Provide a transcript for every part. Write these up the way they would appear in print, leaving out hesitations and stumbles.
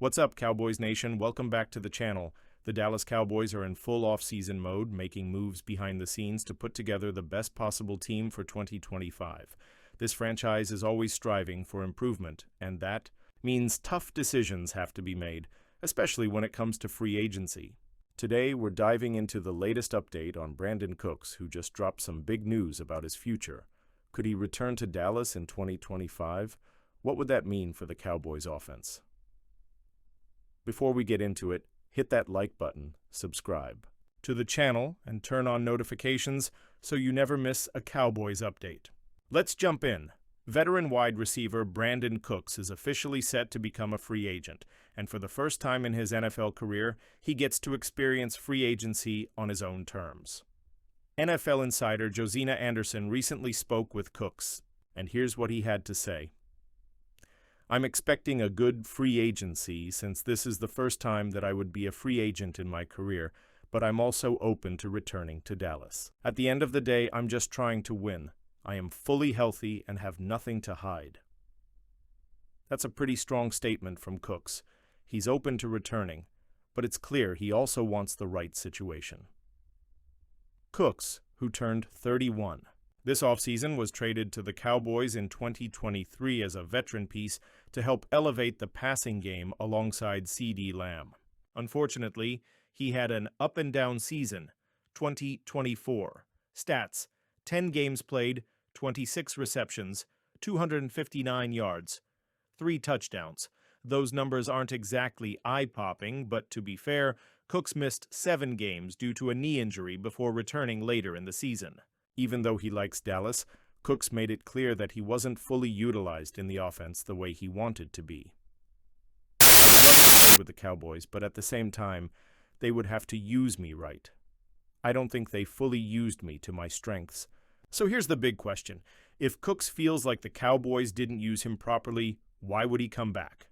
What's up, Cowboys Nation? Welcome back to the channel. The Dallas Cowboys are in full off-season mode, making moves behind the scenes to put together the best possible team for 2025. This franchise is always striving for improvement, and that means tough decisions have to be made, especially when it comes to free agency. Today, we're diving into the latest update on Brandin Cooks, who just dropped some big news about his future. Could he return to Dallas in 2025? What would that mean for the Cowboys offense? Before we get into it, hit that like button, subscribe to the channel, and turn on notifications so you never miss a Cowboys update. Let's jump in. Veteran wide receiver Brandin Cooks is officially set to become a free agent, and for the first time in his NFL career, he gets to experience free agency on his own terms. NFL insider Josina Anderson recently spoke with Cooks, and here's what he had to say. I'm expecting a good free agency since this is the first time that I would be a free agent in my career, but I'm also open to returning to Dallas. At the end of the day, I'm just trying to win. I am fully healthy and have nothing to hide. That's a pretty strong statement from Cooks. He's open to returning, but it's clear he also wants the right situation. Cooks, who turned 31. This offseason was traded to the Cowboys in 2023 as a veteran piece to help elevate the passing game alongside CeeDee Lamb. Unfortunately, he had an up-and-down season. 2024. Stats: 10 games played, 26 receptions, 259 yards, 3 touchdowns. Those numbers aren't exactly eye-popping, but to be fair, Cooks missed 7 games due to a knee injury before returning later in the season. Even though he likes Dallas, Cooks made it clear that he wasn't fully utilized in the offense the way he wanted to be. I'd love to play with the Cowboys, but at the same time, they would have to use me right. I don't think they fully used me to my strengths. So here's the big question. If Cooks feels like the Cowboys didn't use him properly, why would he come back?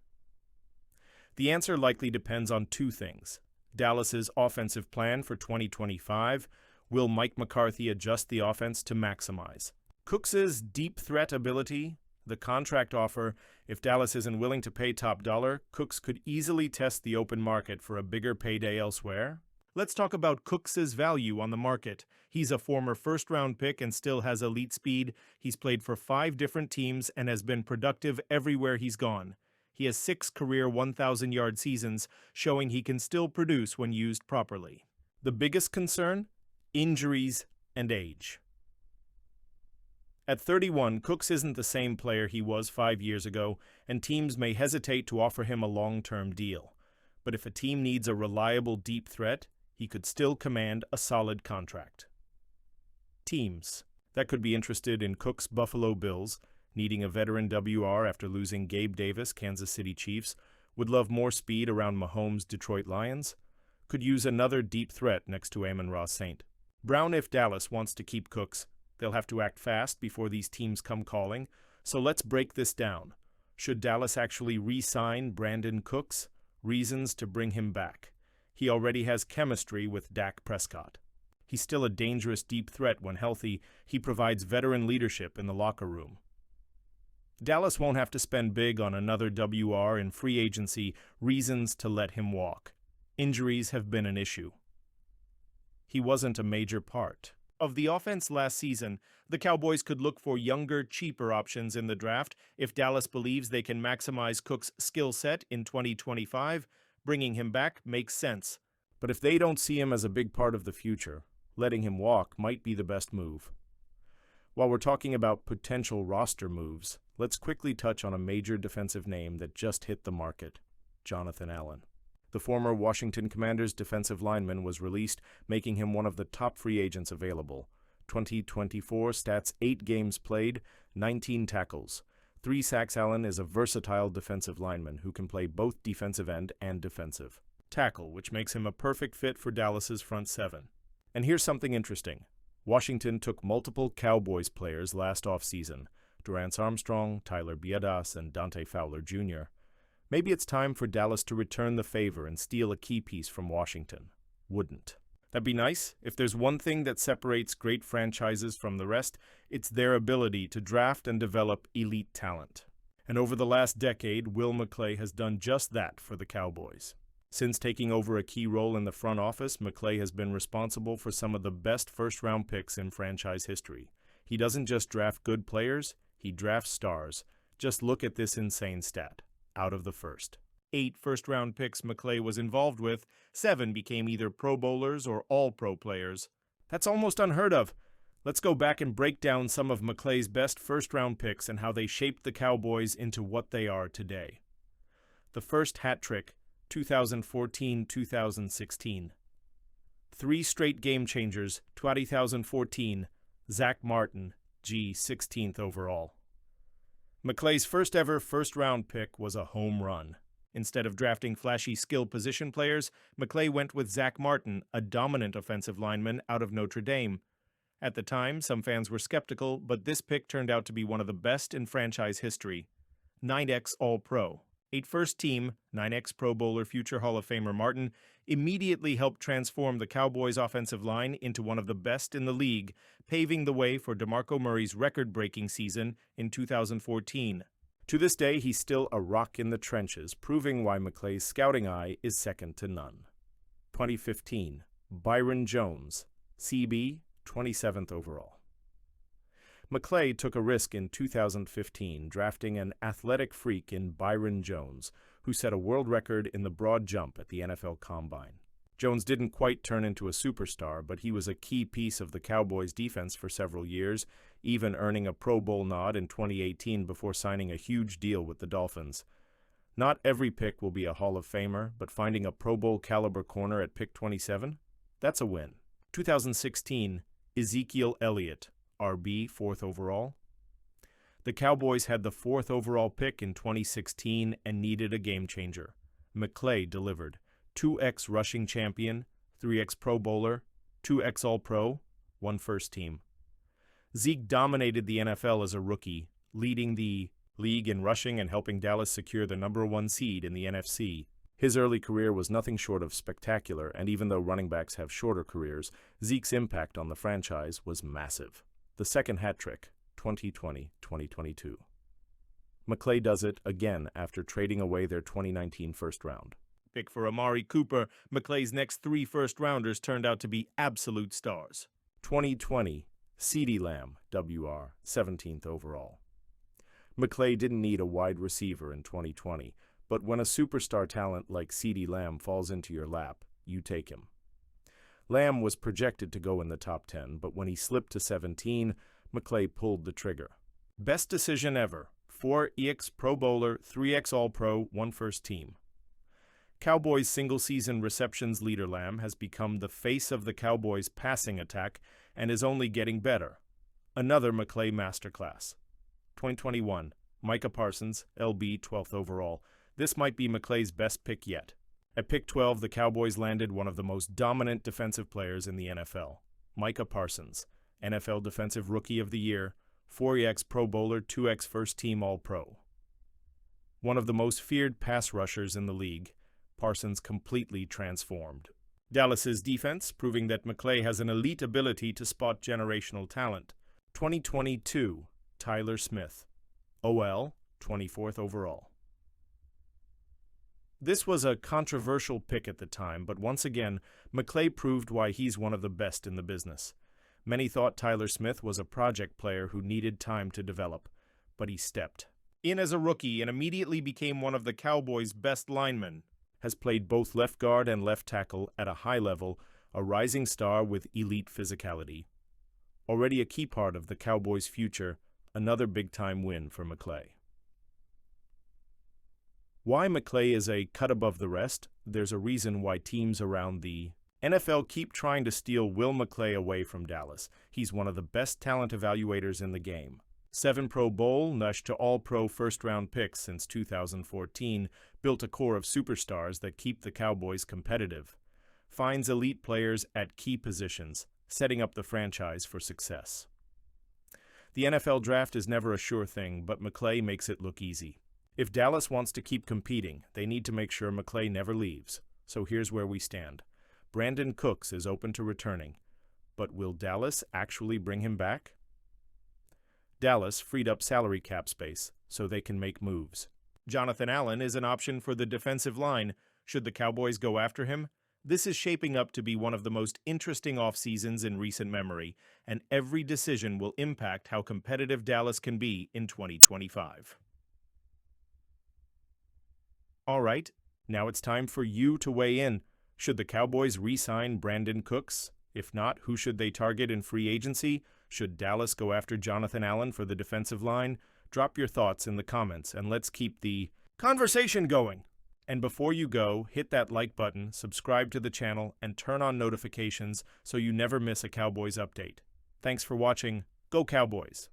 The answer likely depends on 2 things. Dallas's offensive plan for 2025. Will Mike McCarthy adjust the offense to maximize Cooks's deep threat ability? The contract offer: if Dallas isn't willing to pay top dollar, Cooks could easily test the open market for a bigger payday elsewhere. Let's talk about Cooks's value on the market. He's a former first-round pick and still has elite speed. He's played for 5 different teams and has been productive everywhere he's gone. He has 6 career 1,000-yard seasons, showing he can still produce when used properly. The biggest concern? Injuries and age. At 31, Cooks isn't the same player he was 5 years ago, and teams may hesitate to offer him a long-term deal. But if a team needs a reliable deep threat, he could still command a solid contract. Teams that could be interested in Cooks' Buffalo Bills, needing a veteran WR after losing Gabe Davis, Kansas City Chiefs, would love more speed around Mahomes' Detroit Lions, could use another deep threat next to Amon-Ra St. Brown. If Dallas wants to keep Cooks, they'll have to act fast before these teams come calling. So let's break this down. Should Dallas actually re-sign Brandin Cooks? Reasons to bring him back. He already has chemistry with Dak Prescott. He's still a dangerous deep threat when healthy. He provides veteran leadership in the locker room. Dallas won't have to spend big on another WR in free agency. Reasons to let him walk. Injuries have been an issue. He wasn't a major part of the offense last season. The Cowboys could look for younger, cheaper options in the draft. If Dallas believes they can maximize Cooks' skill set in 2025, bringing him back makes sense. But if they don't see him as a big part of the future, letting him walk might be the best move. While we're talking about potential roster moves, let's quickly touch on a major defensive name that just hit the market: Jonathan Allen. The former Washington Commanders defensive lineman was released, making him one of the top free agents available. 2024 stats: 8 games played, 19 tackles, 3 sacks. Allen is a versatile defensive lineman who can play both defensive end and defensive tackle, which makes him a perfect fit for Dallas's front 7. And here's something interesting. Washington took multiple Cowboys players last offseason: Durance Armstrong, Tyler Biadasz, and Dante Fowler Jr. Maybe it's time for Dallas to return the favor and steal a key piece from Washington. Wouldn't that be nice? If there's one thing that separates great franchises from the rest, it's their ability to draft and develop elite talent. And over the last decade, Will McClay has done just that for the Cowboys. Since taking over a key role in the front office, McClay has been responsible for some of the best first-round picks in franchise history. He doesn't just draft good players, he drafts stars. Just look at this insane stat. Out of the first 8 first-round picks McClay was involved with, 7 became either Pro Bowlers or All-Pro players. That's almost unheard of. Let's go back and break down some of McClay's best first-round picks and how they shaped the Cowboys into what they are today. The first hat trick, 2014-2016. 3 straight game changers, 2014, Zach Martin, G, 16th overall. McClay's first ever first-round pick was a home run. Instead of drafting flashy skill position players, McClay went with Zach Martin, a dominant offensive lineman out of Notre Dame. At the time, some fans were skeptical, but this pick turned out to be one of the best in franchise history. 9X All-Pro. 8 first-team, 9X Pro Bowler future Hall of Famer Martin immediately helped transform the Cowboys' offensive line into one of the best in the league, paving the way for DeMarco Murray's record-breaking season in 2014. To this day, he's still a rock in the trenches, proving why McClay's scouting eye is second to none. 2015, Byron Jones, CB, 27th overall. McClay took a risk in 2015, drafting an athletic freak in Byron Jones, who set a world record in the broad jump at the NFL Combine. Jones didn't quite turn into a superstar, but he was a key piece of the Cowboys' defense for several years, even earning a Pro Bowl nod in 2018 before signing a huge deal with the Dolphins. Not every pick will be a Hall of Famer, but finding a Pro Bowl caliber corner at pick 27? That's a win. 2016, Ezekiel Elliott, RB, 4th overall. The Cowboys had the 4th overall pick in 2016 and needed a game changer. McClay delivered. 2X rushing champion, 3X Pro Bowler, 2X All-Pro, 1 first team. Zeke dominated the NFL as a rookie, leading the league in rushing and helping Dallas secure the #1 seed in the NFC. His early career was nothing short of spectacular, and even though running backs have shorter careers, Zeke's impact on the franchise was massive. The second hat trick, 2020-2022. McClay does it again after trading away their 2019 first round. Pick for Amari Cooper, McClay's next 3 first-rounders turned out to be absolute stars. 2020, CeeDee Lamb, WR, 17th overall. McClay didn't need a wide receiver in 2020, but when a superstar talent like CeeDee Lamb falls into your lap, you take him. Lamb was projected to go in the top 10, but when he slipped to 17, McClay pulled the trigger. Best decision ever. 4X Pro Bowler, 3X All-Pro, 1 first team. Cowboys single-season receptions leader Lamb has become the face of the Cowboys' passing attack and is only getting better. Another McClay masterclass. 2021, Micah Parsons, LB, 12th overall. This might be McClay's best pick yet. At pick 12, the Cowboys landed one of the most dominant defensive players in the NFL, Micah Parsons, NFL Defensive Rookie of the Year, 4X Pro Bowler, 2X First Team All-Pro. One of the most feared pass rushers in the league, Parsons completely transformed Dallas's defense, proving that McClay has an elite ability to spot generational talent. 2022, Tyler Smith, OL, 24th overall. This was a controversial pick at the time, but once again, McClay proved why he's one of the best in the business. Many thought Tyler Smith was a project player who needed time to develop, but he stepped in as a rookie and immediately became one of the Cowboys' best linemen. Has played both left guard and left tackle at a high level, a rising star with elite physicality. Already a key part of the Cowboys' future, another big-time win for McClay. Why McClay is a cut above the rest? There's a reason why teams around the NFL keep trying to steal Will McClay away from Dallas. He's one of the best talent evaluators in the game. 7 Pro Bowl, Nush to All-Pro first-round picks since 2014, built a core of superstars that keep the Cowboys competitive. Finds elite players at key positions, setting up the franchise for success. The NFL draft is never a sure thing, but McClay makes it look easy. If Dallas wants to keep competing, they need to make sure McClay never leaves. So here's where we stand. Brandon Cooks is open to returning, but will Dallas actually bring him back? Dallas freed up salary cap space, so they can make moves. Jonathan Allen is an option for the defensive line. Should the Cowboys go after him? This is shaping up to be one of the most interesting off-seasons in recent memory, and every decision will impact how competitive Dallas can be in 2025. All right, now it's time for you to weigh in. Should the Cowboys re-sign Brandon Cooks? If not, who should they target in free agency? Should Dallas go after Jonathan Allen for the defensive line? Drop your thoughts in the comments, and let's keep the conversation going. And before you go, hit that like button, subscribe to the channel, and turn on notifications so you never miss a Cowboys update. Thanks for watching. Go Cowboys!